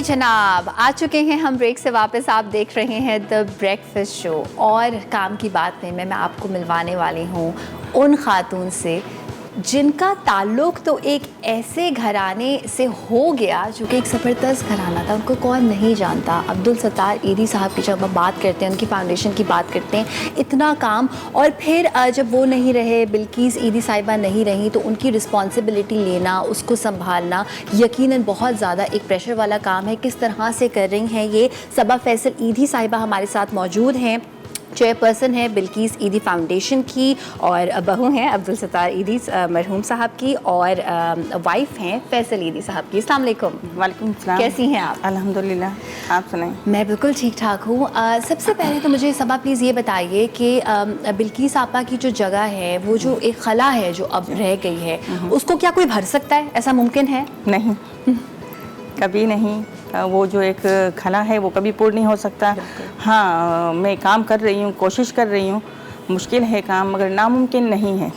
जनाब, आ चुके हैं हम ब्रेक से वापस। आप देख रहे हैं द ब्रेकफास्ट शो और काम की बात में मैं आपको मिलवाने वाली हूँ उन खातून से जिनका ताल्लुक़ तो एक ऐसे घराने से हो गया जो कि एक ज़बरदस्त घराना था। उनको कौन नहीं जानता। अब्दुल सत्तार ईदी साहब की जब हम बात करते हैं, उनकी फाउंडेशन की बात करते हैं, इतना काम, और फिर जब वो नहीं रहे, बिल्किस ईदी साहिबा नहीं रही, तो उनकी रिस्पॉन्सिबिलिटी लेना, उसको संभालना यकीनन बहुत ज़्यादा एक प्रेशर वाला काम है। किस तरह से कर रही हैं ये सबा फैसल ईदी साहिबा हमारे साथ मौजूद हैं। चेयरपर्सन है बिल्किस ईदी फाउंडेशन की और बहू हैं अब्दुल सत्तार ईदी मरहूम साहब की और वाइफ हैं फैसल ईदी साहब की। अस्सलाम वालेकुम। वालेकुम सलाम। कैसी हैं आप? अल्हम्दुलिल्लाह, आप सुनाएं। मैं बिल्कुल ठीक ठाक हूँ। सबसे पहले तो मुझे सबा प्लीज़ ये बताइए कि बिल्किस आपा की जो जगह है, वो जो एक खला है जो अब रह गई है, उसको क्या कोई भर सकता है? ऐसा मुमकिन है? नहीं, कभी नहीं। वो जो एक खला है वो कभी पूर्ण नहीं हो सकता। हाँ, मैं काम कर रही हूँ, कोशिश कर रही हूँ। मुश्किल है काम, मगर नामुमकिन नहीं है।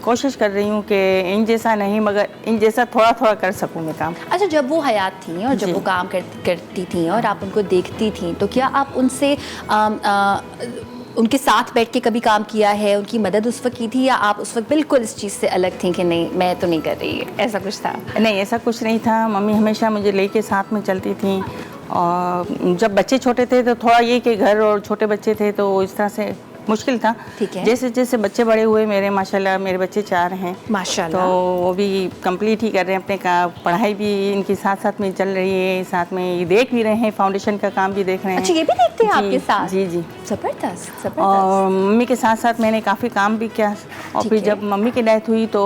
कोशिश कर रही हूँ कि इन जैसा नहीं, मगर इन जैसा थोड़ा थोड़ा कर सकूँ मैं काम। अच्छा, जब वो हयात थी और जब वो काम करती थी और आप उनको देखती थी, तो क्या आप उनसे उनके साथ बैठ के कभी काम किया है? उनकी मदद उस वक्त की थी, या आप उस वक्त बिल्कुल इस चीज़ से अलग थी कि नहीं मैं तो नहीं कर रही? ऐसा कुछ था? नहीं, ऐसा कुछ नहीं था। मम्मी हमेशा मुझे लेके साथ में चलती थी। और जब बच्चे छोटे थे तो थोड़ा ये कि घर और छोटे बच्चे थे तो इस तरह से मुश्किल था। ठीक है। जैसे जैसे बच्चे बड़े हुए मेरे, माशाल्लाह मेरे बच्चे 4 हैं माशाल्लाह, तो वो भी कंप्लीट ही कर रहे हैं अपने का। पढ़ाई भी इनकी साथ साथ में चल रही है, साथ में ये देख भी रहे हैं, फाउंडेशन का काम भी देख रहे हैं। अच्छा, ये भी देखते हैं आपके साथ? जी जी, ज़बरदस्त। और मम्मी के साथ साथ मैंने काफ़ी काम भी किया। और फिर जब मम्मी की डेथ हुई तो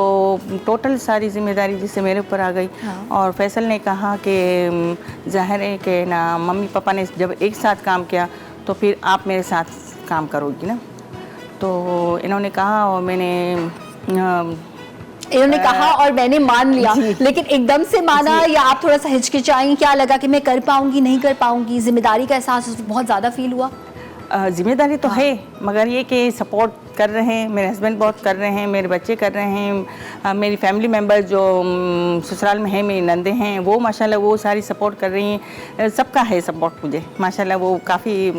टोटल सारी जिम्मेदारी जिससे मेरे ऊपर आ गई। और फैसल ने कहा कि ज़ाहिर है कि ना, मम्मी पापा ने जब एक साथ काम किया तो फिर आप मेरे साथ काम करोगी ना। तो इन्होंने कहा और इन्होंने कहा और मैंने मान लिया। लेकिन एकदम से माना या आप थोड़ा सा हिचकिचाई? क्या लगा कि मैं कर पाऊंगी, नहीं कर पाऊंगी? जिम्मेदारी का एहसास बहुत ज़्यादा फील हुआ? जिम्मेदारी तो है, मगर ये कि सपोर्ट कर रहे हैं, मेरे हस्बैंड बहुत कर रहे हैं, मेरे बच्चे कर रहे हैं, मेरी फैमिली मेंबर जो ससुराल में हैं, मेरी नंदे हैं, वो माशाल्लाह वो सारी सपोर्ट कर रही हैं। सबका है सपोर्ट मुझे, माशाल्लाह वो काफ़ी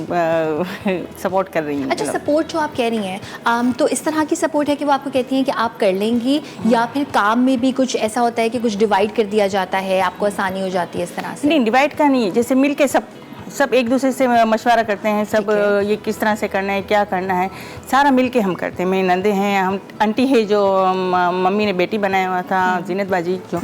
सपोर्ट कर रही हैं। अच्छा, सपोर्ट जो आप कह रही हैं, तो इस तरह की सपोर्ट है कि वो आपको कहती हैं कि आप कर लेंगी, या फिर काम में भी कुछ ऐसा होता है कि कुछ डिवाइड कर दिया जाता है, आपको आसानी हो जाती है इस तरह से? नहीं, डिवाइड का नहीं, जैसे मिल के सब एक दूसरे से मशवरा करते हैं। सब ये किस तरह से करना है, क्या करना है, सारा मिल के हम करते हैं। मेरे नंदे हैं, हम आंटी है जो मम्मी ने बेटी बनाया हुआ था, जीनत बाजी जो,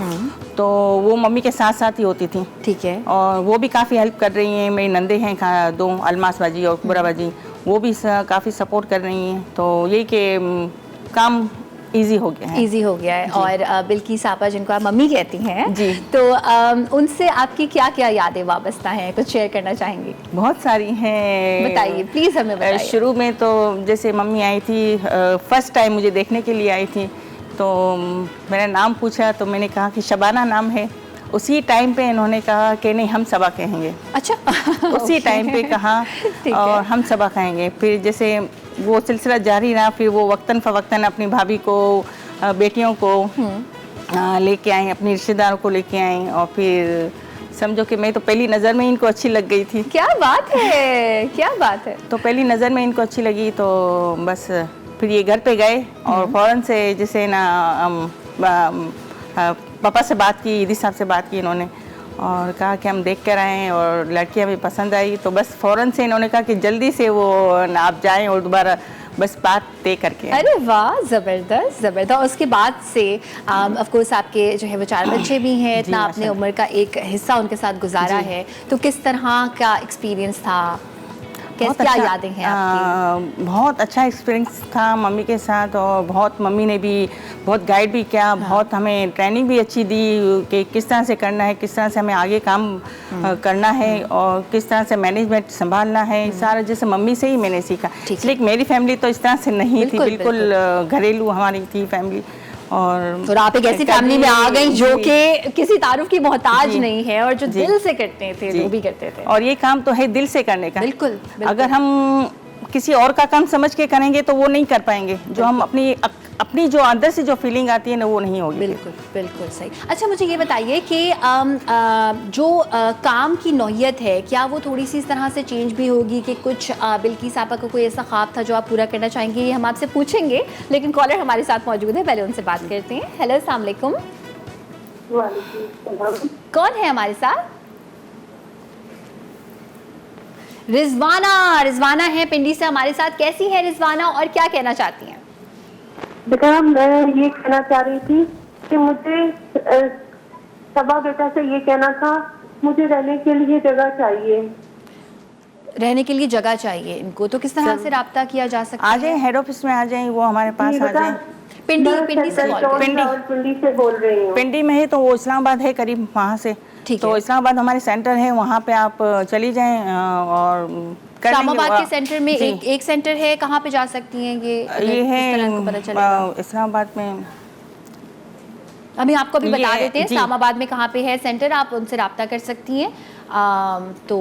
तो वो मम्मी के साथ साथ ही होती थी। ठीक है। और वो भी काफ़ी हेल्प कर रही हैं। मेरी नंदे हैं 2, अलमास बाजी और कुबरा बाजी, वो भी काफ़ी सपोर्ट कर रही हैं। तो यही कि काम इजी हो गया है। इजी हो गया है। और बिल्किस आपा जिनको आप मम्मी कहती हैं जी, तो उनसे आपकी क्या क्या यादें वाबस्ता हैं, कुछ शेयर करना चाहेंगी? बहुत सारी हैं, बताइए प्लीज़, हमें बताइए। शुरू में तो जैसे मम्मी आई थी, फर्स्ट टाइम मुझे देखने के लिए आई थी, तो मेरा नाम पूछा तो मैंने कहा कि शबाना नाम है। उसी टाइम पे इन्होंने कहा कि नहीं, हम सबा कहेंगे। अच्छा उसी टाइम पे कहा और हम सबा कहेंगे। फिर जैसे वो सिलसिला जारी रहा, फिर वो वक्तन फ़वक्तन अपनी भाभी को, बेटियों को लेके आए, अपनी रिश्तेदारों को लेके आए। और फिर समझो कि मैं तो पहली नज़र में इनको अच्छी लग गई थी। क्या बात है, क्या बात है। तो पहली नज़र में इनको अच्छी लगी, तो बस फिर ये घर पे गए और फ़ौरन से जैसे ना पापा से बात की, ईदी साहब से बात की इन्होंने, और कहा कि हम देख कर आए हैं और लड़की हमें पसंद आई। तो बस फ़ौरन से इन्होंने कहा कि जल्दी से वो आप जाएं और दोबारा बस बात तय करके। अरे वाह, ज़बरदस्त ज़बरदस्त। उसके बाद से ऑफ कोर्स आपके जो है वो 4 बच्चे भी हैं, इतना आपने उम्र का एक हिस्सा उनके साथ गुजारा है, तो किस तरह का एक्सपीरियंस था? क्या यादें हैं आपकी? बहुत अच्छा एक्सपीरियंस था मम्मी के साथ, और बहुत मम्मी ने भी बहुत गाइड भी किया। बहुत हमें ट्रेनिंग भी अच्छी दी कि किस तरह से करना है, किस तरह से हमें आगे काम करना है, और किस तरह से मैनेजमेंट संभालना है। सारा जैसे मम्मी से ही मैंने सीखा। लेकिन मेरी फैमिली तो इस तरह से नहीं थी, बिल्कुल घरेलू हमारी थी फैमिली। और आप एक ऐसी फैमिली में आ गई जो कि किसी तारुफ की मोहताज नहीं है, और जो दिल से करते थे वो भी करते थे। और ये काम तो है दिल से करने का। बिल्कुल। अगर हम किसी और का काम समझ के करेंगे तो वो नहीं कर पाएंगे। जो हम अपनी अपनी जो अंदर से जो फीलिंग आती है ना वो नहीं होगी। बिल्कुल बिल्कुल सही। अच्छा मुझे ये बताइए कि जो काम की नौयत है क्या वो थोड़ी सी इस तरह से चेंज भी होगी कि कुछ बिल्किस आपा का कोई ऐसा ख्वाब था जो आप पूरा करना चाहेंगे, ये हम आपसे पूछेंगे, लेकिन कॉलर हमारे साथ मौजूद है, पहले उनसे बात करते हैं। हेलो अस्सलाम वालेकुम, कौन है हमारे साथ? रिजवाना, रिजवाना है पिंडी से हमारे साथ। कैसी है रिजवाना और क्या कहना चाहती हैं? बेटा मैं ये कहना चाह रही थी कि मुझे सबा बेटा से ये कहना था, मुझे रहने के लिए जगह चाहिए। रहने के लिए जगह चाहिए इनको, तो किस तरह से रब्ता किया जा सकता आ है? जाए हेड ऑफिस में आ जाए, वो हमारे पास आ जाए। पिंडी मैं पिंडी से सेंट्रल कॉल टाउन रावलपिंडी से बोल रही हूँ। पिंडी में है तो वो इस्लामाबाद है करीब, वहाँ से। ठीक तो है। इस्लामाबाद हमारे सेंटर है, वहाँ पे आप चली जाएं और कर लेंगे। इस्लामाबाद के सेंटर में जी। एक सेंटर है, कहाँ पे जा सकती हैं ये? अगर ये इस तरह है इनको पता चलेगा। इस्लामाबाद में, अभी आपको भी बता ये- देते हैं जी। इस्लामाबाद में कहाँ पे है सेंटर, आप उनसे रब्ता कर सकती हैं। तो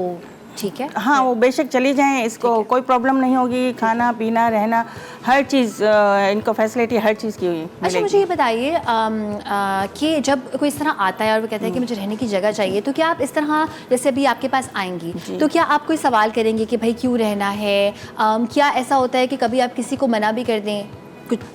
ठीक है। हाँ वो बेशक चली जाएं, इसको कोई प्रॉब्लम नहीं होगी। खाना पीना रहना हर चीज़ इनको फैसिलिटी हर चीज़ की अच्छा मिलेगी। मुझे ये बताइए कि जब कोई इस तरह आता है और वो कहता है कि मुझे रहने की जगह चाहिए, तो क्या आप इस तरह जैसे अभी आपके पास आएंगी तो क्या आप कोई सवाल करेंगे कि भाई क्यों रहना है? क्या ऐसा होता है कि कभी आप किसी को मना भी कर दें?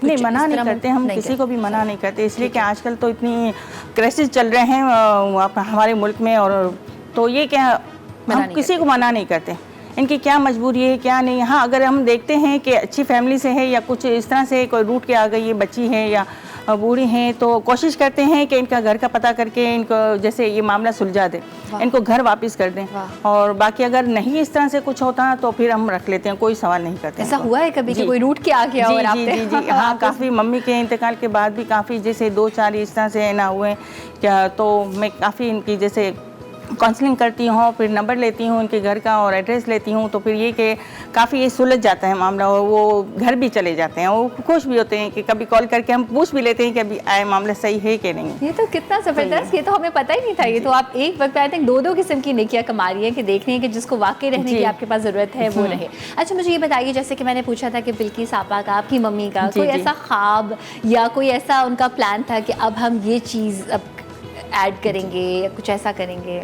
नहीं, मना नहीं करते हम, किसी को भी मना नहीं करते, इसलिए कि आजकल तो इतनी क्राइसिस चल रहे हैं हमारे मुल्क में, और तो ये क्या हम किसी को मना नहीं करते। इनकी क्या मजबूरी है क्या नहीं। हाँ अगर हम देखते हैं कि अच्छी फैमिली से है या कुछ इस तरह से कोई रूट के आ गई, ये बच्ची है या बूढ़ी हैं, तो कोशिश करते हैं कि इनका घर का पता करके इनको जैसे ये मामला सुलझा दें, इनको घर वापस कर दें। और बाकी अगर नहीं इस तरह से कुछ होता तो फिर हम रख लेते हैं, कोई सवाल नहीं करते। ऐसा हुआ है कभी कि कोई रूट के आ गया? और जी जी जी हाँ, काफ़ी मम्मी के इंतकाल के बाद भी काफ़ी जैसे 2-4 इस तरह से ना हुए क्या, तो मैं काफ़ी इनकी जैसे काउंसलिंग करती हूँ, फिर नंबर लेती हूँ उनके घर का और एड्रेस लेती हूँ, तो फिर ये कि काफ़ी ये सुलझ जाता है मामला और वो घर भी चले जाते हैं। वो खुश भी होते हैं कि कभी कॉल करके हम पूछ भी लेते हैं कि अभी आए मामला सही है कि नहीं। ये तो कितना ज़बरदस्त, ये तो हमें पता ही नहीं था। ये तो आप एक वक्त पे आई थिंक 2-2 किस्म की नेकियां कमा रही हैं कि देख रही हैं कि जिसको वाकई रहने की आपके पास ज़रूरत है वो रहे। अच्छा मुझे ये बताइए, जैसे कि मैंने पूछा था कि बिल्किस आपा का, आपकी मम्मी का कोई ऐसा ख्वाब या कोई ऐसा उनका प्लान था कि अब हम ये चीज़ अब ऐड करेंगे या कुछ ऐसा करेंगे?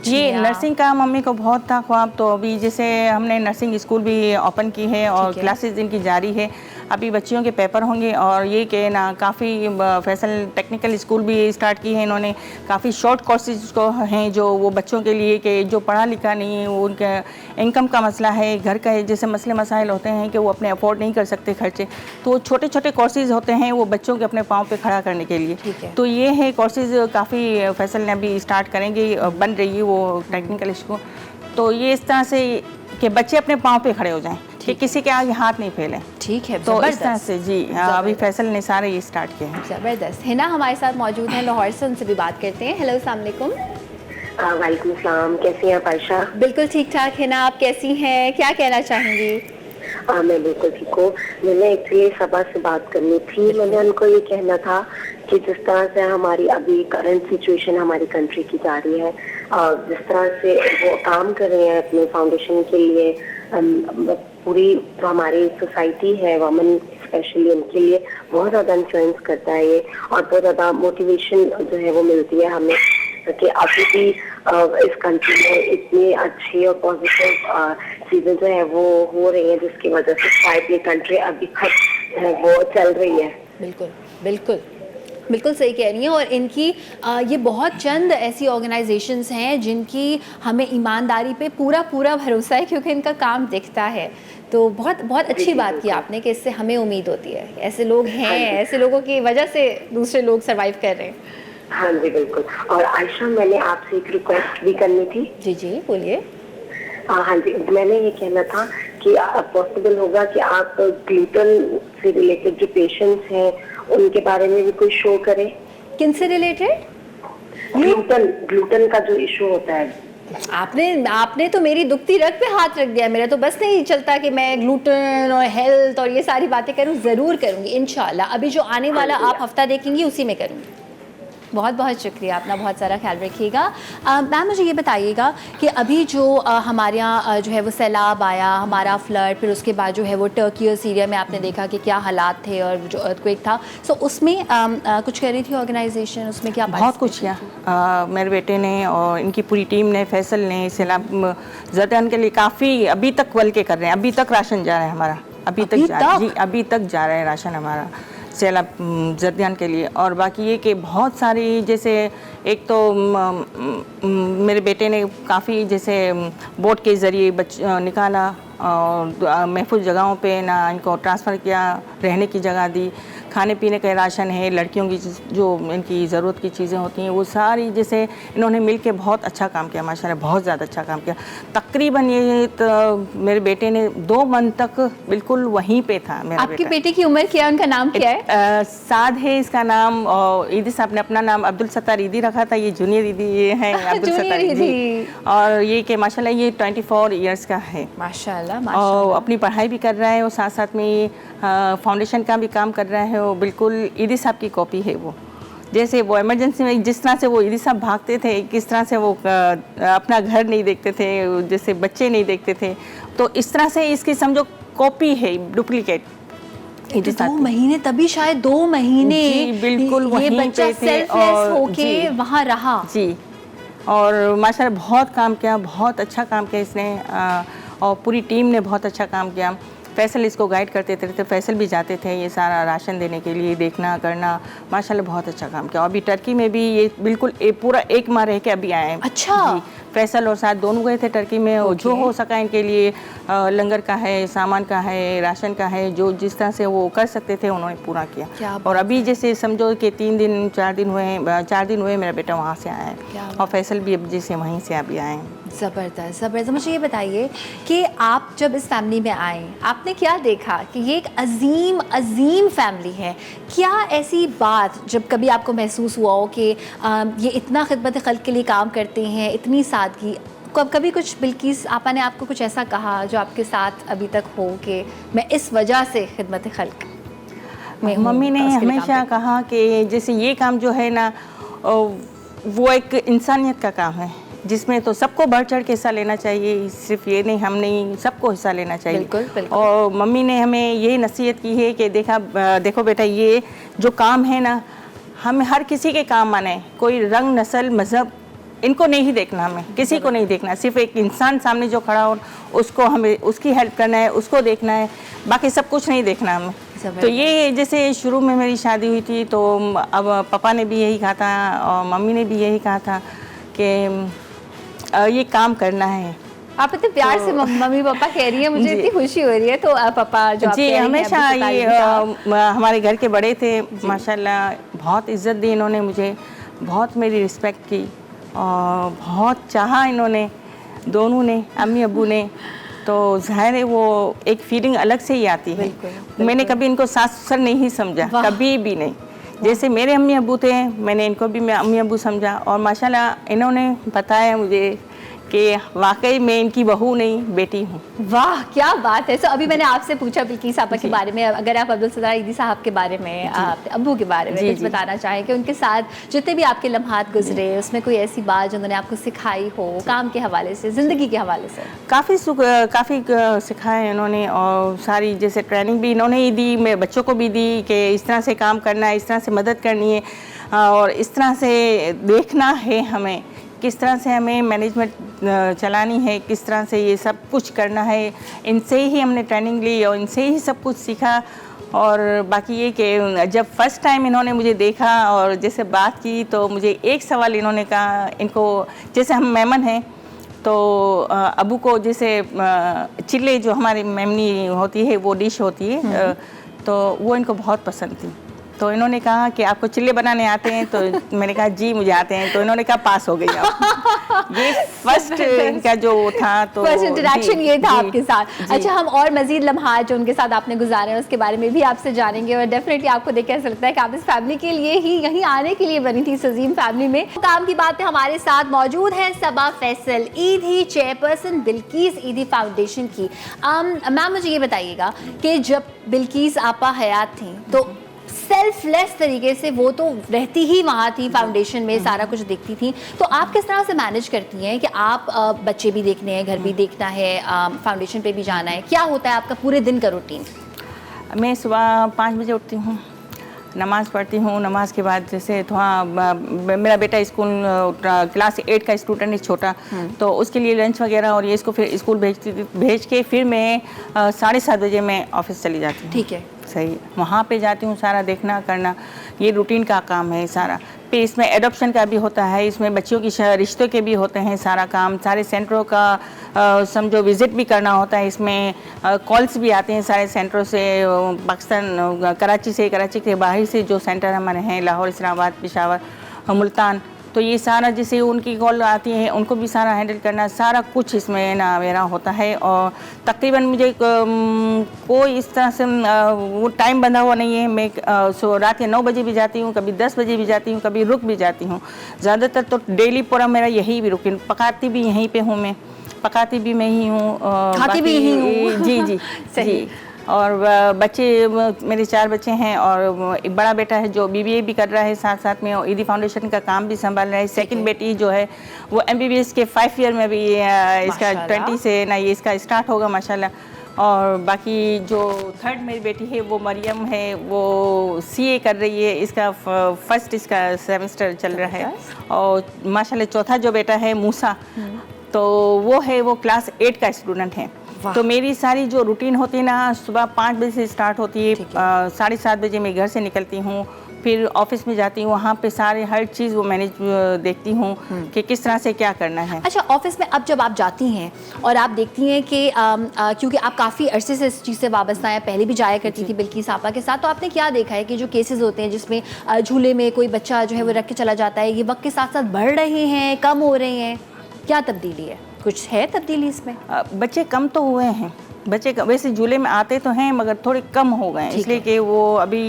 ये नर्सिंग का मम्मी को बहुत था ख्वाब, तो अभी जैसे हमने नर्सिंग स्कूल भी ओपन की है और क्लासेस इनकी जारी है। अभी बच्चियों के पेपर होंगे और ये कि ना काफ़ी फैसल टेक्निकल स्कूल भी स्टार्ट की है इन्होंने। काफ़ी शॉर्ट कोर्सेज को हैं जो वो बच्चों के लिए कि जो पढ़ा लिखा नहीं है, वो उनका इनकम का मसला है, घर का जैसे मसले मसाइल होते हैं कि वो अपने अफोर्ड नहीं कर सकते खर्चे, तो छोटे छोटे कोर्सेज होते हैं वो बच्चों के अपने पाँव पे खड़ा करने के लिए। तो ये है कोर्सेज काफ़ी फैसल ने अभी स्टार्ट करेंगे, बन रही है वो टेक्निकल स्कूल। तो ये इस तरह से कि बच्चे अपने पाँव पे खड़े हो जाएं कि किसी के आगे हाथ नहीं फैलें। ठीक है, तो इस तरह से जी अभी फैसल ने सारे ये स्टार्ट किए हैं। ज़बरदस्त। हिना हमारे साथ मौजूद हैं लाहौर से, उनसे भी बात करते हैं। हेलो अस्सलाम वालेकुम। वालेकुम सलाम, कैसी हैं आयशा? बिल्कुल ठीक ठाक। हिना आप कैसी हैं, क्या कहना चाहेंगी? मैं बिल्कुल ठीक हूँ। मैंने एक्चुअली सबा से बात करनी थी। मैंने उनको ये कहना था कि जिस तरह से हमारी अभी करंट सिचुएशन हमारी कंट्री की जा रही है, जिस तरह से वो काम कर रहे हैं अपने फाउंडेशन के लिए, पूरी जो हमारी सोसाइटी है वुमेन स्पेशली उनके लिए बहुत ज़्यादा इन्फ्लुएंस करता है ये, और बहुत ज़्यादा मोटिवेशन जो है वो मिलती है हमें कि अभी भी इस कंट्री में इतनी अच्छी और पॉजिटिव चीज़ें जो है वो हो रही हैं जिसकी वजह से शायद ये कंट्री अभी तक वो चल रही है। बिल्कुल बिल्कुल बिल्कुल सही कह रही हैं। और इनकी ये बहुत चंद ऐसी ऑर्गेनाइजेशंस हैं जिनकी हमें ईमानदारी पे पूरा पूरा भरोसा है, क्योंकि इनका काम दिखता है। तो बहुत बहुत अच्छी बात की आपने कि इससे हमें उम्मीद होती है, ऐसे लोग हैं, ऐसे लोगों की वजह से दूसरे लोग सर्वाइव कर रहे हैं। हाँ जी बिल्कुल। और आयशा मैंने आपसे एक रिक्वेस्ट भी करनी थी। जी जी बोलिए। हाँ जी, मैंने ये कहना था कि पॉसिबल होगा कि आप ग्लूटेन से रिलेटेड जो पेशेंट्स हैं उनके बारे में भी कोई शो करें। किन से रिलेटेड? ग्लूटेन का जो इशू होता है। आपने तो मेरी दुखती रग पे हाथ रख दिया। मेरा तो बस नहीं चलता कि मैं ग्लूटेन और हेल्थ और ये सारी बातें करूं। ज़रूर करूंगी इंशाल्लाह। अभी जो आने वाला आप हफ्ता देखेंगी उसी में करूंगी। बहुत बहुत शुक्रिया, अपना बहुत सारा ख्याल रखिएगा। मैम मुझे ये बताइएगा कि अभी जो हमारे यहाँ जो है वो सैलाब आया, हमारा फ्लड, फिर उसके बाद जो है वो टर्की और सीरिया में आपने देखा कि क्या हालात थे और जो अर्थक्वेक था, सो उसमें कुछ कर रही थी ऑर्गेनाइजेशन, उसमें क्या बहुत कुछ किया मेरे बेटे ने और इनकी पूरी टीम ने, फैसल ने सैलाब ज़रदान के लिए काफ़ी अभी तक वल के कर रहे हैं। अभी तक राशन जा रहा है हमारा, अभी तक जा रहा है राशन हमारा सैलाब जरदान के लिए। और बाकी ये कि बहुत सारी, जैसे एक तो मेरे बेटे ने काफ़ी जैसे बोट के ज़रिए निकाला और महफूज जगहों पे ना इनको ट्रांसफ़र किया, रहने की जगह दी, खाने पीने का राशन है, लड़कियों की जो इनकी ज़रूरत की चीज़ें होती हैं वो सारी, जैसे इन्होंने मिलके बहुत अच्छा काम किया माशाल्लाह, बहुत ज़्यादा अच्छा काम किया। तकरीबन ये तो मेरे बेटे ने 2 मंथ तक बिल्कुल वहीं पे था। मेरा आपके बेटे की उम्र क्या है, उनका नाम क्या है? साद है इसका नाम, और ईदी साहब ने अपना नाम अब्दुल सत्तार ईदी रखा था, ये जूनियर ईदी ये है अब्दुल सत्तार ईदी। और ये कि माशाल्लाह ये 24 ईयर्स का है माशाल्लाह, और अपनी पढ़ाई भी कर रहा है और साथ साथ में फाउंडेशन का भी काम कर रहा है। वो बिल्कुल ईदी साहब की कॉपी है वो, जैसे वो इमरजेंसी में जिस तरह से वो ईदी साहब भागते थे, किस तरह से वो अपना घर नहीं देखते थे, जैसे बच्चे नहीं देखते थे, तो इस तरह से इसकी समझो कॉपी है, डुप्लीकेट। तो 2 महीने, तभी शायद 2 महीने बिल्कुल ये बच्चा सेल्फलेस होके वहाँ रहा जी। और माशाल्लाह बहुत काम किया, बहुत अच्छा काम किया इसने, और पूरी टीम ने बहुत अच्छा काम किया। फैसल इसको गाइड करते थे, तो फैसल भी जाते थे ये सारा राशन देने के लिए, देखना करना, माशाल्लाह बहुत अच्छा काम किया। और अभी टर्की में भी ये बिल्कुल पूरा 1 माह रह के अभी आए हैं। अच्छा जी, फैसल और साथ दोनों गए थे टर्की में, और जो हो सका इनके लिए लंगर का है, सामान का है, राशन का है, जो जिस तरह से वो कर सकते थे उन्होंने पूरा किया। और अभी जैसे समझो कि 3 दिन 4 दिन हुए मेरा बेटा वहाँ से आया है, और फैसल भी अब जैसे वहीं से अभी आए हैं। ज़बरदस्त ज़बरदस्त। मुझे ये बताइए कि आप जब इस फैमिली में आए, आपने क्या देखा कि ये एक अजीम फैमिली है? क्या ऐसी बात जब कभी आपको महसूस हुआ हो कि ये इतना खिदमत खल्क के लिए काम करते हैं, इतनी सादगी, कभी कुछ बिल्किस आपा ने आपको कुछ ऐसा कहा जो आपके साथ अभी तक हो कि मैं इस वजह से खिदमत खल्क में हूँ? मम्मी ने हमेशा कहा कि जैसे ये काम जो है ना, वो एक इंसानियत का काम है, जिसमें तो सबको बढ़ चढ़ के हिस्सा लेना चाहिए, सिर्फ ये नहीं, हम नहीं, सबको हिस्सा लेना चाहिए। बिल्कुल, बिल्कुल। और मम्मी ने हमें यही नसीहत की है कि देखो बेटा, ये जो काम है ना, हमें हर किसी के काम आना है, कोई रंग, नस्ल, मज़हब, इनको नहीं देखना, हमें किसी को नहीं देखना, सिर्फ एक इंसान सामने जो खड़ा हो उसको हमें उसकी हेल्प करना है, उसको देखना है, बाकी सब कुछ नहीं देखना हमें। तो ये जैसे शुरू में मेरी शादी हुई थी, तो अब पापा ने भी यही कहा था और मम्मी ने भी यही कहा था कि ये काम करना है। आप इतने प्यार से मम्मी पापा कह रही है, मुझे इतनी खुशी हो रही है। तो पापा जो आप जी हमेशा ये हमारे घर के बड़े थे, माशाल्लाह बहुत इज़्ज़त दी इन्होंने मुझे, बहुत मेरी रिस्पेक्ट की और बहुत चाहा इन्होंने, दोनों ने, अम्मी अब्बू ने। तो ज़ाहिर है वो एक फीलिंग अलग से ही आती है। मैंने कभी इनको सास ससुर नहीं समझा, कभी भी नहीं। जैसे मेरे अम्मी अब्बू थे, मैंने इनको भी मैं अम्मी अब्बू समझा, और माशाल्लाह इन्होंने बताया मुझे कि वाकई मैं इनकी बहू नहीं, बेटी हूँ। वाह क्या बात है। सो अभी मैंने आपसे पूछा बिल्किस आपा के बारे में, अगर आप अब्दुल सत्तार ईदी साहब के बारे में, आपके अब्बू के बारे में कुछ बताना चाहें कि उनके साथ जितने भी आपके लम्हात गुजरे, उसमें कोई ऐसी बात जो उन्होंने आपको सिखाई हो, काम के हवाले से, ज़िंदगी के हवाले से? काफ़ी सिखाया है इन्होंने, और सारी जैसे ट्रेनिंग भी इन्होंने ही दी, मेरे बच्चों को भी दी कि इस तरह से काम करना है, इस तरह से मदद करनी है, और इस तरह से देखना है हमें, किस तरह से हमें मैनेजमेंट चलानी है, किस तरह से ये सब कुछ करना है। इनसे ही हमने ट्रेनिंग ली और इनसे ही सब कुछ सीखा। और बाकी ये कि जब फर्स्ट टाइम इन्होंने मुझे देखा और जैसे बात की, तो मुझे एक सवाल इन्होंने कहा, इनको जैसे हम मेहमान हैं तो अबू को जैसे चिल्ले जो हमारी मेमनी होती है, वो डिश होती है, तो वो इनको बहुत पसंद थी। तो इन्होंने कहा कि आपको चिल्ले बनाने आते हैं? तो मैंने कहा जी मुझे आते हैं। तो इन्होंने कहा पास हो गई आप। ये फर्स्ट इनका जो था, तो फर्स्ट इंटरेक्शन ये था आपके साथ। अच्छा, हम और मजीद लम्हात जो उनके साथ आपने गुजारे हैं उसके बारे में भी आपसे जानेंगे, और डेफिनेटली आपको देख के ऐसा लगता है कि आप इस फैमिली के लिए ही यहीं आने के लिए बनी थी, इस अजीम फैमिली में। काम की बात है, हमारे साथ मौजूद है सबा फैसल, ईदी चेयरपर्सन बिल्किस ईदी फाउंडेशन की। मैम मुझे ये बताइएगा कि जब बिल्किस आपा हयात थी तो सेल्फलेस तरीके से वो तो रहती ही वहाँ थी फाउंडेशन में, सारा कुछ देखती थी। तो आप किस तरह से मैनेज करती हैं कि आप बच्चे भी देखने हैं, घर भी देखना है, फाउंडेशन पे भी जाना है, क्या होता है आपका पूरे दिन का रूटीन? मैं सुबह 5 बजे उठती हूँ, नमाज़ पढ़ती हूँ। नमाज के बाद जैसे थोड़ा मेरा बेटा स्कूल क्लास 8 का स्टूडेंट है, छोटा, तो उसके लिए लंच वगैरह और ये इसको फिर स्कूल भेज के फिर मैं 7:30 बजे मैं ऑफिस चली जाती हूँ। ठीक है, सही, वहाँ पे जाती हूँ, सारा देखना करना, ये रूटीन का काम है सारा। फिर इसमें एडॉप्शन का भी होता है, इसमें बच्चियों की रिश्तों के भी होते हैं, सारा काम, सारे सेंटरों का समझो विज़िट भी करना होता है। इसमें कॉल्स भी आते हैं सारे सेंटरों से, पाकिस्तान कराची के बाहर से जो सेंटर हमारे हैं, लाहौर, इस्लामाबाद, पेशावर, मुल्तान, तो ये सारा जैसे उनकी कॉल आती है उनको भी सारा हैंडल करना, सारा कुछ इसमें ना मेरा होता है। और तकरीबन मुझे कोई इस तरह से वो टाइम बंधा हुआ नहीं है। मैं रात के 9 बजे भी जाती हूँ, कभी 10 बजे भी जाती हूँ, कभी रुक भी जाती हूँ। ज़्यादातर तो डेली पूरा मेरा यही भी रुकिन, पकाती भी यहीं पे हूँ मैं, पकाती भी मैं ही हूँ, खाती भी यहीं हूँ। जी जी जी। और बच्चे, मेरे 4 बच्चे हैं और एक बड़ा बेटा है जो BBA भी कर रहा है, साथ साथ में ईदी फाउंडेशन का काम भी संभाल रहा है। सेकंड बेटी जो है वो MBBS के 5 ईयर में भी इसका 20 से ना ये इसका स्टार्ट होगा माशाल्लाह। और बाकी जो थर्ड मेरी बेटी है वो मरियम है, वो CA कर रही है, इसका फर्स्ट इसका सेमेस्टर चल रहा है। और माशाल्लाह चौथा जो बेटा है मूसा, तो वो है वो क्लास 8 का स्टूडेंट है। तो मेरी सारी जो रूटीन होती है ना, सुबह 5 बजे से स्टार्ट होती है, 7:30 बजे मैं घर से निकलती हूँ, फिर ऑफिस में जाती हूँ, वहाँ पे सारे हर चीज़ वो मैनेज देखती हूँ कि किस तरह से क्या करना है। अच्छा, ऑफिस में अब जब आप जाती हैं और आप देखती हैं कि क्योंकि आप काफ़ी अरसे से इस चीज़ से वाबस्ता हैं, पहले भी जाया करती थी बिल्किस आपा के साथ, तो आपने क्या देखा है कि जो केसेस होते हैं जिसमें झूले में कोई बच्चा जो है वो रख के चला जाता है, ये वक्त के साथ साथ बढ़ रहे हैं, कम हो रहे हैं, क्या तब्दीली है? कुछ है तब्दीली इसमें? बच्चे कम तो हुए हैं, बच्चे वैसे झूले में आते तो हैं मगर थोड़े कम हो गए हैं, इसलिए कि वो अभी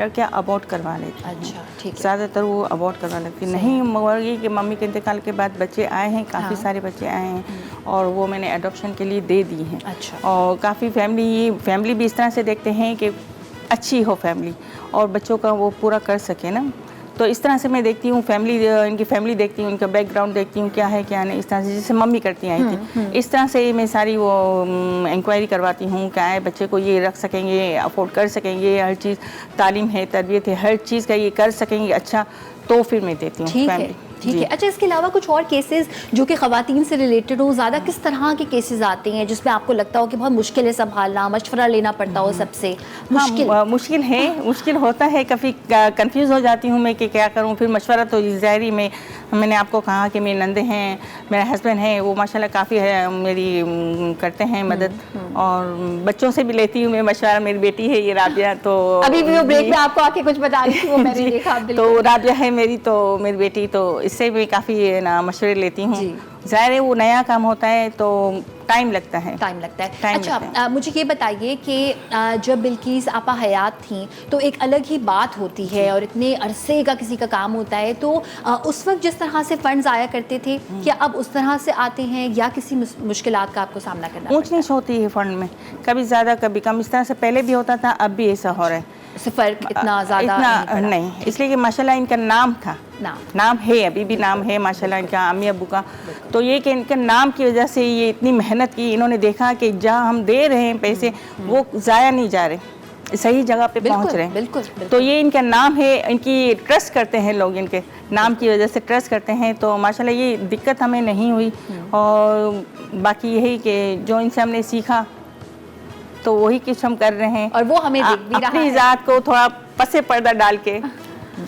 लड़कियाँ अबॉर्ट करवा लेती हैं। अच्छा, ठीक है। ज़्यादातर वो अबॉर्ट करवा लेती नहीं, मगर ये कि मम्मी के इंतकाल के बाद बच्चे आए हैं, काफ़ी सारे बच्चे आए हैं और वो मैंने एडॉप्शन के लिए दे दी हैं। अच्छा। और काफ़ी फैमिली भी इस तरह से देखते हैं कि अच्छी हो फैमिली और बच्चों का वो पूरा कर सके ना, तो इस तरह से मैं देखती हूँ इनकी फैमिली देखती हूँ, इनका बैकग्राउंड देखती हूँ क्या है क्या नहीं, इस तरह से जैसे मम्मी करती आई थी, इस तरह से मैं सारी वो इंक्वायरी करवाती हूँ क्या है, बच्चे को ये रख सकेंगे, अफोर्ड कर सकेंगे, हर चीज़, तालीम है, तरबियत है, हर चीज़ का ये कर सकेंगे अच्छा, तो फिर मैं देती हूँ फैमिली। ठीक है। अच्छा, इसके अलावा कुछ और केसेस जो कि ख़वातीन से रिलेटेड हो, ज़्यादा किस तरह के केसेस आते हैं जिसमें आपको लगता हो कि बहुत मुश्किल है संभालना, मशवरा लेना पड़ता हो सबसे? मुश्किल होता है, कभी कंफ्यूज हो जाती हूँ मैं कि क्या करूँ, फिर मशवरा तो ज़ाहिर में मैंने आपको कहा कि मेरे नंदे हैं, मेरा हस्बैंड है, वो माशाल्लाह काफ़ी है मेरी करते हैं मदद, और बच्चों से भी लेती हूँ मैं मशवरा। मेरी बेटी है ये राबिया, तो अभी भी वो ब्रेक में आपको आके कुछ बता रही थी, वो मैंने देखा। तो राबिया है मेरी, तो मेरी बेटी, तो इससे भी काफ़ी ना मशवरे लेती हूँ। ज़ाहिर है वो नया काम होता है तो टाइम लगता है। अच्छा, मुझे ये बताइए कि जब बिल्किस आपा हयात थी तो एक अलग ही बात होती है और इतने अरसे का किसी का काम होता है, तो उस वक्त जिस तरह से फंड्स आया करते थे, क्या अब उस तरह से आते हैं या किसी मुश्किलात का आपको सामना करना पड़ता है? ऊंच नीच होती है फंड में, कभी ज़्यादा कभी कम, इस तरह से पहले भी होता था, अब भी ऐसा हो रहा है। फ़र्क इतना ज़्यादा नहीं, इसलिए कि माशाल्लाह इनका नाम था, नाम है, अभी भी नाम है माशाल्लाह इनका, अम्मी अब्बू का, तो ये कि इनके नाम की वजह से ये इतनी मेहनत की, इन्होंने देखा कि जहाँ हम दे रहे हैं पैसे वो ज़ाया नहीं जा रहे, सही जगह पे पहुंच रहे हैं। बिल्कुल। तो ये इनका नाम है, इनकी ट्रस्ट करते हैं लोग, इनके नाम की वजह से ट्रस्ट करते हैं, तो माशाल्लाह ये दिक्कत हमें नहीं हुई। और बाकी यही कि जो इनसे हमने सीखा तो वही कुछ हम कर रहे हैं, और वो हमें दिख भी रहा है। अपनी ज़ात को थोड़ा पसे पर्दा डाल के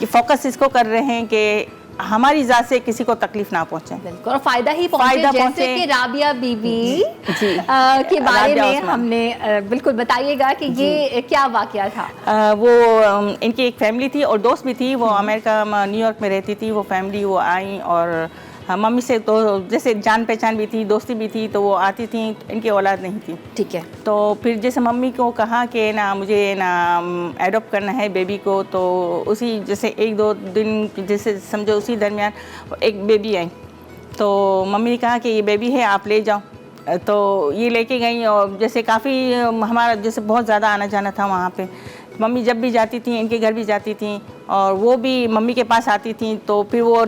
फोकस इसको कर रहे हैं कि हमारी ज़ात से किसी को तकलीफ ना पहुंचे। बिल्कुल, और फायदा ही पहुंचे, जैसे कि राबिया बीबी के बारे में हमने बिल्कुल बताइएगा कि ये क्या वाकया था। वो इनकी एक फैमिली थी और दोस्त भी थी, वो अमेरिका न्यूयॉर्क में रहती थी, वो फैमिली वो आई और मम्मी से तो जैसे जान पहचान भी थी, दोस्ती भी थी, तो वो आती थी, इनकी औलाद नहीं थी। ठीक है। तो फिर जैसे मम्मी को कहा कि ना मुझे ना एडॉप्ट करना है बेबी को, तो उसी जैसे 1-2 दिन जैसे समझो उसी दरमियान एक बेबी आई, तो मम्मी ने कहा कि ये बेबी है आप ले जाओ, तो ये लेके गई और जैसे काफ़ी हमारा जैसे बहुत ज़्यादा आना जाना था वहाँ पे। मम्मी जब भी जाती थी इनके घर भी जाती थी और वो भी मम्मी के पास आती थी। तो फिर वो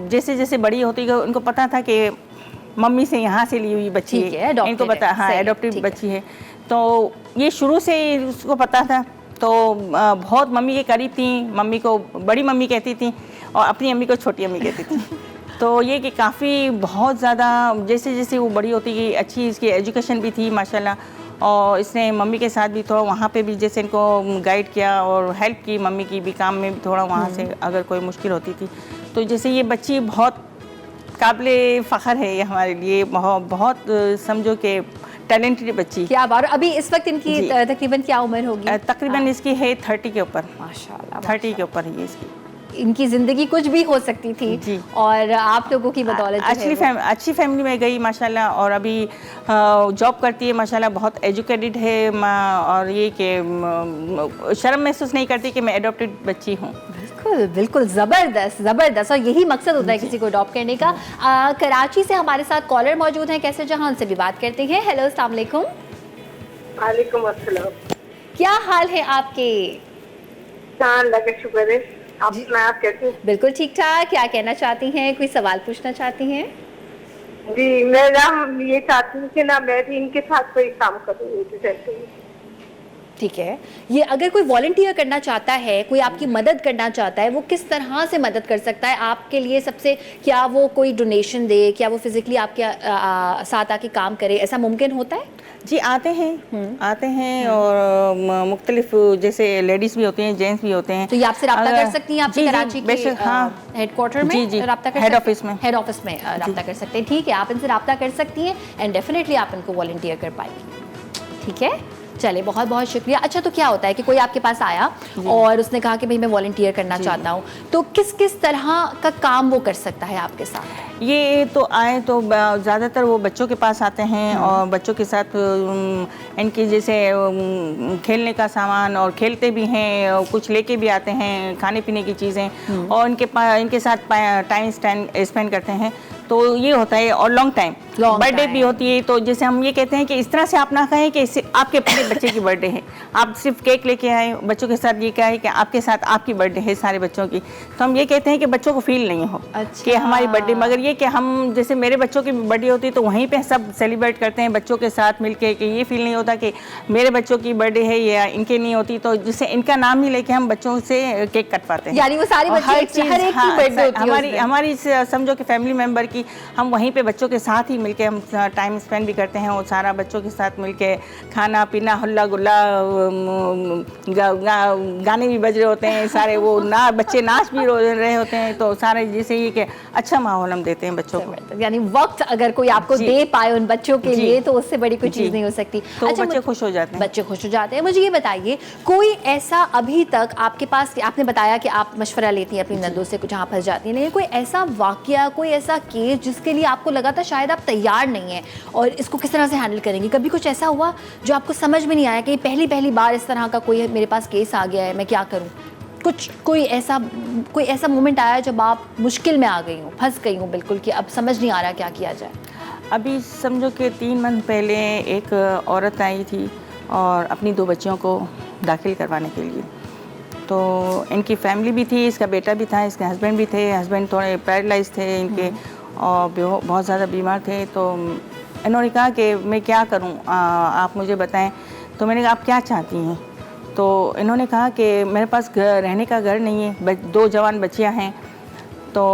जैसे जैसे बड़ी होती गई उनको पता था कि मम्मी से यहाँ से ली हुई बच्ची है, इनको पता, हाँ एडॉप्टिव बच्ची है। तो ये शुरू से ही उसको पता था। तो बहुत मम्मी के करीब थी, मम्मी को बड़ी मम्मी कहती थी और अपनी अम्मी को छोटी अम्मी कहती थी। तो ये कि काफ़ी बहुत ज़्यादा जैसे जैसे वो बड़ी होती गई, अच्छी इसकी एजुकेशन भी थी माशाल्लाह। और इसने मम्मी के साथ भी थोड़ा वहाँ पे भी जैसे इनको गाइड किया और हेल्प की, मम्मी की भी काम में भी थोड़ा वहाँ से अगर कोई मुश्किल होती थी। तो जैसे ये बच्ची बहुत काबिल फ़ख्र है ये हमारे लिए, बहुत समझो कि टैलेंटेड बच्ची। क्या बात। अभी इस वक्त इनकी तकरीबन क्या उम्र होगी? तकरीबन इसकी है 30 के ऊपर। माशाल्लाह 30 के ऊपर है इसकी। इनकी ज़िंदगी कुछ भी हो सकती थी जी। और आप लोगों की बदौलत अच्छी फैमिली में गई माशाल्लाह। और अभी जॉब करती है माशाल्लाह, बहुत एजुकेटेड है और ये कि शर्म महसूस नहीं करती कि मैं एडॉप्टेड बच्ची हूँ। बिल्कुल बिल्कुल, ज़बरदस्त ज़बरदस्त। और यही मकसद होता है किसी को अडॉप्ट करने का। कराची से हमारे साथ कॉलर मौजूद हैं, कैसे जहां, उनसे भी बात करते हैं। हेलो, अस्सलाम वालेकुम। वालेकुम अस्सलाम। क्या हाल है आपके? अल्लाह का शुक्र है। आप सुनाएं, आप कैसे हैं? बिल्कुल ठीक ठाक। क्या कहना चाहती हैं, कोई सवाल पूछना चाहती हैं? जी, मैं ना ये चाहती हूँ कि ना मैं भी इनके साथ कोई काम करूँ। ठीक है, ये अगर कोई वॉलंटियर करना चाहता है, कोई आपकी मदद करना चाहता है, वो किस तरह से मदद कर सकता है आपके लिए? सबसे क्या वो कोई डोनेशन दे, क्या वो फिजिकली आपके साथ आके काम करे, ऐसा मुमकिन होता है? जी आते हैं और मुख्तलिफ जैसे लेडीज़ भी होती हैं, जेंट्स भी होते हैं। तो ये आपसे रब्ता कर सकती हैं, आपसे कराची के हेडक्वार्टर में? जी रब्ता कर हेड ऑफिस में रब्ता कर सकते हैं। ठीक है, आप इनसे रब्ता कर सकती हैं एंड डेफिनेटली आप इनको वॉलंटियर कर पाएंगी। ठीक है, चले, बहुत बहुत शुक्रिया। अच्छा, तो क्या होता है कि कोई आपके पास आया और उसने कहा कि भाई मैं वॉलंटियर करना चाहता हूँ, तो किस किस तरह का काम वो कर सकता है आपके साथ? ये तो आए तो ज़्यादातर वो बच्चों के पास आते हैं और बच्चों के साथ इनकी जैसे खेलने का सामान और खेलते भी हैं, कुछ लेके भी आते हैं खाने पीने की चीज़ें और इनके साथ टाइम स्पेंड करते हैं। तो ये होता है और लॉन्ग टाइम बर्थडे भी होती है। तो जैसे हम ये कहते हैं कि इस तरह से आप ना कहें कि आपके अपने बच्चे की बर्थडे है, आप सिर्फ केक लेके आए, बच्चों के साथ ये कहें कि आपके साथ आपकी बर्थडे है सारे बच्चों की। तो हम ये कहते हैं कि बच्चों को फील नहीं हो कि हमारी बर्थडे, मगर ये कि हम जैसे मेरे बच्चों की बर्थडे होती है तो वहीं पे सब सेलिब्रेट करते हैं बच्चों के साथ मिलके, कि ये फील नहीं होता कि मेरे बच्चों की बर्थडे है या इनके नहीं होती। तो जिससे इनका नाम ही लेके हम बच्चों से केक कटवाते हैं। यानी वो सारी हर एक की बर्थडे होती है हमारी समझो कि फैमिली मेंबर की, हम वहीं पे बच्चों के साथ ही मिलके हम टाइम स्पेंड भी करते हैं और सारा बच्चों के साथ मिलके खाना पीना, हल्ला गुल्ला, गाने भी बज रहे होते हैं सारे, वो बच्चे नाच भी रहे होते हैं। तो सारे जैसे ये कि अच्छा माहौल हम देते हैं बच्चों को। यानी वक्त अगर कोई आपको दे पाए उन बच्चों के लिए तो उससे बड़ी कोई चीज़ नहीं हो सकती। तो अच्छा, बच्चे खुश हो जाते हैं। बच्चे खुश हो जाते हैं। मुझे ये बताइए, कोई ऐसा अभी तक आपके पास, आपने बताया कि आप मशवरा लेती हैं अपनी नंदों से जहाँ फंस जाती हैं, लेकिन कोई ऐसा वाकया, कोई ऐसा केस जिसके लिए आपको लगा था शायद आप तैयार नहीं हैं और इसको किस तरह से हैंडल करेंगी? कभी कुछ ऐसा हुआ जो आपको समझ में नहीं आया कि पहली बार इस तरह का कोई मेरे पास केस आ गया है, मैं क्या करूं? कोई ऐसा मोमेंट आया जब आप मुश्किल में आ गई हो, फंस गई हो बिल्कुल, कि अब समझ नहीं आ रहा क्या किया जाए? अभी समझो कि 3 मंथ पहले एक औरत आई थी और अपनी 2 बच्चियों को दाखिल करवाने के लिए। तो इनकी फैमिली भी थी, इसका बेटा भी था, इसके हस्बैंड भी थे। हस्बैंड थोड़े पैरालाइज थे इनके और बहुत ज़्यादा बीमार थे। तो इन्होंने कहा कि मैं क्या करूं, आप मुझे बताएं। तो मैंने कहा आप क्या चाहती हैं? तो इन्होंने कहा कि मेरे पास रहने का घर नहीं है, 2 जवान बच्चियां हैं। तो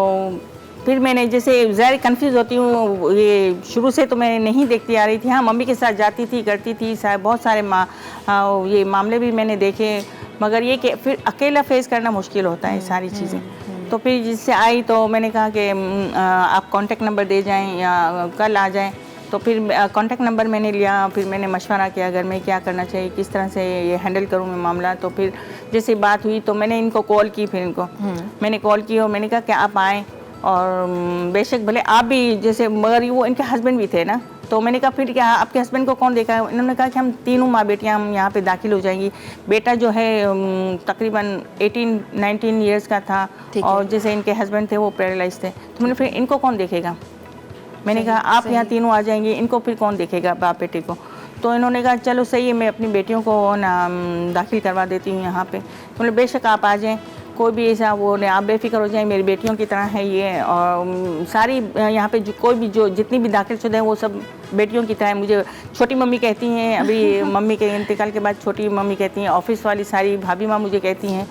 फिर मैंने जैसे ज़ाहिर कंफ्यूज होती हूँ, ये शुरू से तो मैं नहीं देखती आ रही थी। हाँ, मम्मी के साथ जाती थी, करती थी, बहुत सारे ये मामले भी मैंने देखे, मगर ये कि फिर अकेला फेस करना मुश्किल होता है सारी चीज़ें। तो फिर जिससे आई तो मैंने कहा कि आप कांटेक्ट नंबर दे जाएं या कल आ जाएं। तो फिर कांटेक्ट नंबर मैंने लिया, फिर मैंने मशवरा किया घर में क्या करना चाहिए, किस तरह से ये हैंडल करूँ मैं मामला। तो फिर जैसे बात हुई तो मैंने इनको कॉल की, फिर इनको मैंने कॉल की और मैंने कहा कि आप आएँ और बेशक भले आप भी जैसे, मगर वो इनके हस्बैंड भी थे ना। तो मैंने कहा फिर क्या आपके हस्बैंड को कौन देखा है? इन्होंने कहा कि हम तीनों माँ बेटियाँ हम यहाँ पे दाखिल हो जाएंगी। बेटा जो है तकरीबन 18-19 ईयर्स का था और जैसे इनके हस्बैंड थे वो पैरालाइज थे। तो मैंने फिर इनको कौन देखेगा? मैंने कहा आप यहाँ तीनों आ जाएंगे, इनको फिर कौन देखेगा बाप बेटे को। तो इन्होंने कहा चलो सही है, मैं अपनी बेटियों को ना दाखिल करवा देती हूँ यहाँ पे। बोले बेशक आप आ जाएँ, कोई भी ऐसा वो नहीं, आप बेफिक्र हो जाएं, मेरी बेटियों की तरह है ये। और सारी यहाँ पे जो कोई भी जो जितनी भी दाखिल शुदा हैं वो सब बेटियों की तरह है। मुझे छोटी मम्मी कहती हैं, अभी मम्मी के इंतकाल के बाद छोटी मम्मी कहती हैं, ऑफिस वाली सारी भाभी माँ मुझे कहती हैं।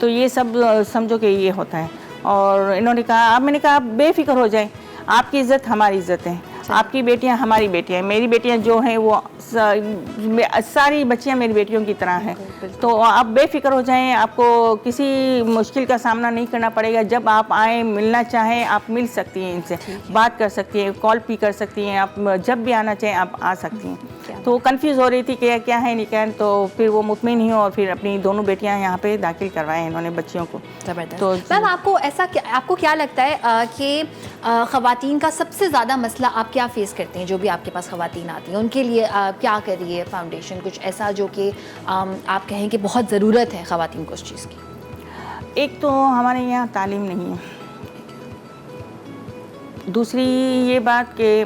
तो ये सब समझो कि ये होता है। और इन्होंने कहा, अब मैंने कहा आप बेफिक्र हो जाएं, आपकी इज़्ज़त हमारी इज़्ज़त है, आपकी बेटियां हमारी बेटियां हैं, मेरी बेटियां जो हैं वो सारी बच्चियां मेरी बेटियों की तरह हैं। तो आप बेफिक्र हो जाएं, आपको किसी मुश्किल का सामना नहीं करना पड़ेगा। जब आप आएँ, मिलना चाहें आप मिल सकती हैं, इनसे बात कर सकती हैं, कॉल भी कर सकती हैं, आप जब भी आना चाहें आप आ सकती हैं। तो कंफ्यूज हो रही थी कि क्या है नहीं क्या, तो फिर वो मुतमिन ही हो और फिर अपनी दोनों बेटियां यहाँ पे दाखिल करवाएं इन्होंने बच्चियों को। ज़बरदस्त। तो मैम आपको क्या लगता है कि ख़वातीन का सबसे ज़्यादा मसला आप क्या फेस करते हैं? जो भी आपके पास ख़वातीन आती हैं उनके लिए क्या कर रही है फाउंडेशन, कुछ ऐसा जो कि आप कहें कि बहुत ज़रूरत है ख़वातीन को उस चीज़ की? एक तो हमारे यहाँ तालीम नहीं है, दूसरी ये बात कि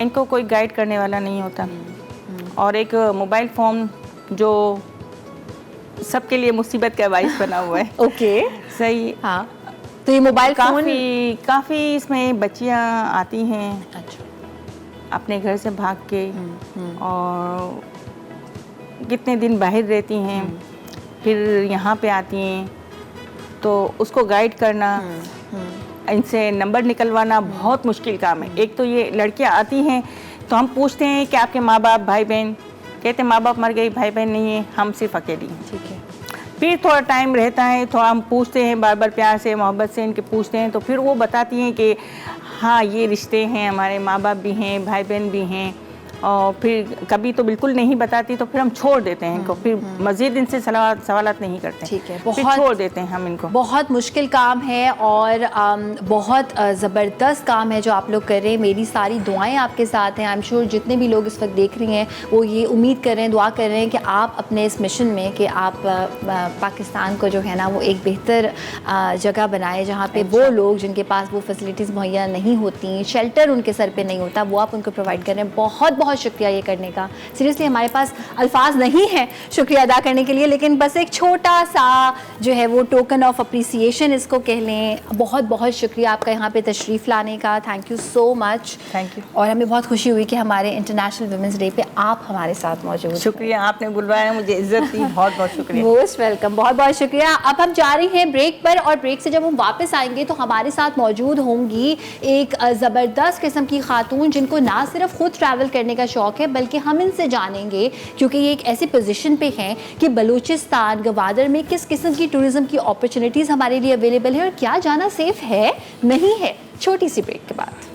इनको कोई गाइड करने वाला नहीं होता, और एक मोबाइल फ़ोन जो सबके लिए मुसीबत का बाइस बना हुआ है। ओके, सही। हाँ, तो ये मोबाइल फ़ोन काफ़ी इसमें बच्चियाँ आती हैं अच्छा अपने घर से भाग के, और कितने दिन बाहर रहती हैं, फिर यहाँ पे आती हैं, तो उसको गाइड करना, इनसे नंबर निकलवाना बहुत मुश्किल काम है। एक तो ये लड़कियाँ आती हैं तो हम पूछते हैं कि आपके माँ बाप भाई बहन, कहते हैं माँ बाप मर गए, भाई बहन नहीं है, हम सिर्फ अकेली हैं। ठीक है। फिर थोड़ा टाइम रहता है, थोड़ा हम पूछते हैं, बार बार प्यार से मोहब्बत से इनके पूछते हैं, तो फिर वो बताती हैं कि हाँ ये रिश्ते हैं, हमारे माँ बाप भी हैं, भाई बहन भी हैं। और फिर कभी तो बिल्कुल नहीं बताती, तो फिर हम छोड़ देते हैं इनको, फिर मज़ीद इनसे सवालात नहीं करते। ठीक है, फिर छोड़ देते हैं हम इनको। बहुत मुश्किल काम है और बहुत ज़बरदस्त काम है जो आप लोग कर रहे हैं। मेरी सारी दुआएं आपके साथ हैं। आई एम श्योर जितने भी लोग इस वक्त देख रही हैं वो ये उम्मीद कर रहे हैं, दुआ कर रहे हैं कि आप अपने इस मिशन में कि आप पाकिस्तान को जो है ना वो एक बेहतर जगह बनाए, जहाँ पे वो लोग जिनके पास वो फैसिलिटीज़ मुहैया नहीं होती, शेल्टर उनके सर पे नहीं होता, वो आप उनको प्रोवाइड कर रहे हैं। बहुत बहुत शुक्रिया ये करने का। सीरियसली हमारे पास अल्फाज नहीं है शुक्रिया अदा करने के लिए, लेकिन बस एक छोटा सा जो है वो टोकन ऑफ अप्रिसिएशन इसको कह लें। बहुत बहुत शुक्रिया आपका यहाँ पे तशरीफ़ लाने का। Thank you so much. Thank you. और हमें बहुत खुशी हुई कि हमारे इंटरनेशनल वुमेंस डे पे आप हमारे साथ मौजूद हैं। शुक्रिया, आपने बुलवाया, मुझे इज्जत दी, बहुत बहुत शुक्रिया। मोस्ट वेलकम, बहुत बहुत शुक्रिया। अब हम जा रहे हैं ब्रेक पर, और ब्रेक से जब हम वापस आएंगे तो हमारे साथ मौजूद होंगी एक ज़बरदस्त किस्म की खातून जिनको ना सिर्फ खुद ट्रैवल करने का शौक है, बल्कि हम इनसे जानेंगे क्योंकि ये एक ऐसी पोजीशन पे हैं कि बलूचिस्तान गवादर में किस किस्म की टूरिज्म की अपॉर्चुनिटीज़ हमारे लिए अवेलेबल है और क्या जाना सेफ है नहीं है। छोटी सी ब्रेक के बाद।